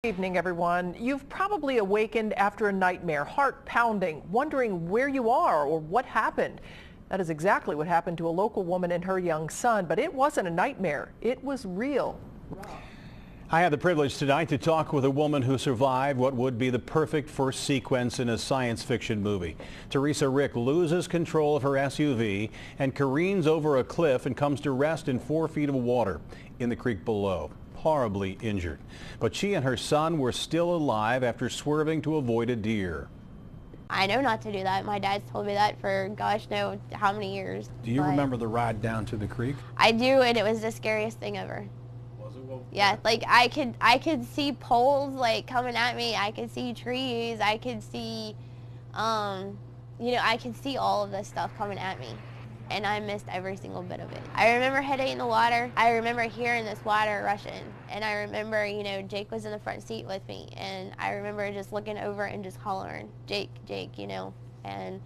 Good evening, everyone. You've probably awakened after a nightmare, heart pounding, wondering where you are or what happened. That is exactly what happened to a local woman and her young son, but it wasn't a nightmare. It was real. I had the privilege tonight to talk with a woman who survived what would be the perfect first sequence in a science fiction movie. Teresa Rick loses control of her SUV and careens over a cliff and comes to rest in 4 feet of water in the creek below, horribly injured. But she and her son were still alive after swerving to avoid a deer. I know not to do that. My dad's told me that for gosh knows how many years. Do you remember the ride down to the creek? I do, and it was the scariest thing ever. Was it? Well, yeah, like I could see poles like coming at me. I could see trees. I could see, I could see all of this stuff coming at me. And I missed every single bit of it. I remember hitting the water. I remember hearing this water rushing. And I remember, Jake was in the front seat with me. And I remember just looking over and just hollering, Jake, And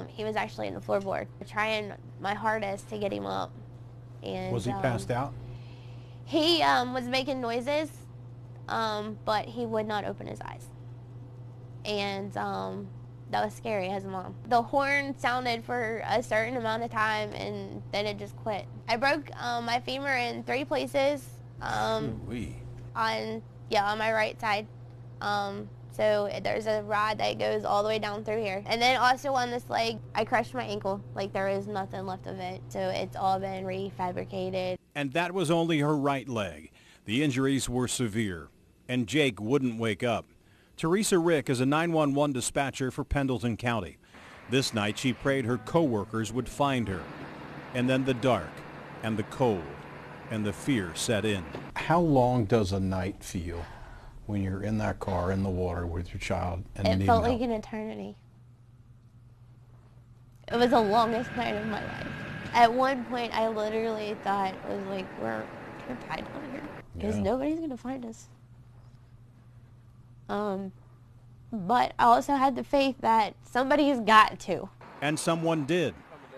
he was actually in the floorboard, trying my hardest to get him up. And was he passed out? He was making noises, but he would not open his eyes. And that was scary as a mom. The horn sounded for a certain amount of time and then it just quit. I broke my femur in 3 places. On my right side. So there's a rod that goes all the way down through here. And then also on this leg, I crushed my ankle. Like there is nothing left of it. So it's all been refabricated. And that was only her right leg. The injuries were severe, and Jake wouldn't wake up. Teresa Rick is a 911 dispatcher for Pendleton County. This night she prayed her co-workers would find her. And then the dark and the cold and the fear set in. How long does a night feel when you're in that car in the water with your child and it felt like an eternity. It was the longest night of my life. At one point I literally thought, I was like, we're tied on here because nobody's gonna find us. But I also had the faith that somebody's got to. And someone did.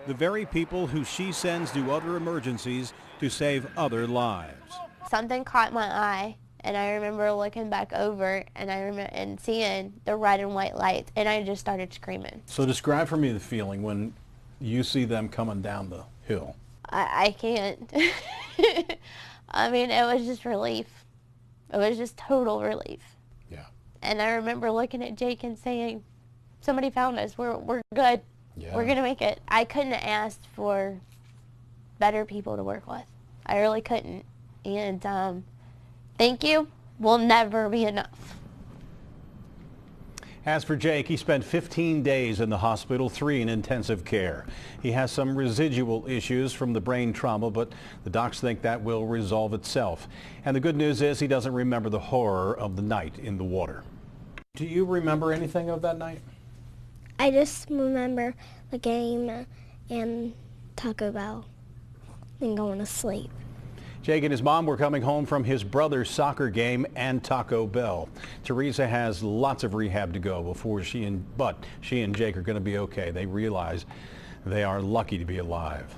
The very people who she sends to other emergencies to save other lives. Something caught my eye, and I remember looking back over, and I remember seeing the red and white lights, and I just started screaming. So describe for me the feeling when you see them coming down the hill. I can't. I mean, it was just relief. It was just total relief. Yeah. And I remember looking at Jake and saying, somebody found us. We're good. Yeah. We're going to make it. I couldn't have asked for better people to work with. I really couldn't. And thank you will never be enough. As for Jake, he spent 15 days in the hospital, 3 in intensive care. He has some residual issues from the brain trauma, but the docs think that will resolve itself. And the good news is he doesn't remember the horror of the night in the water. Do you remember anything of that night? I just remember the game and Taco Bell and going to sleep. Jake and his mom were coming home from his brother's soccer game and Taco Bell. Teresa has lots of rehab to go before she and Jake are going to be okay. They realize they are lucky to be alive.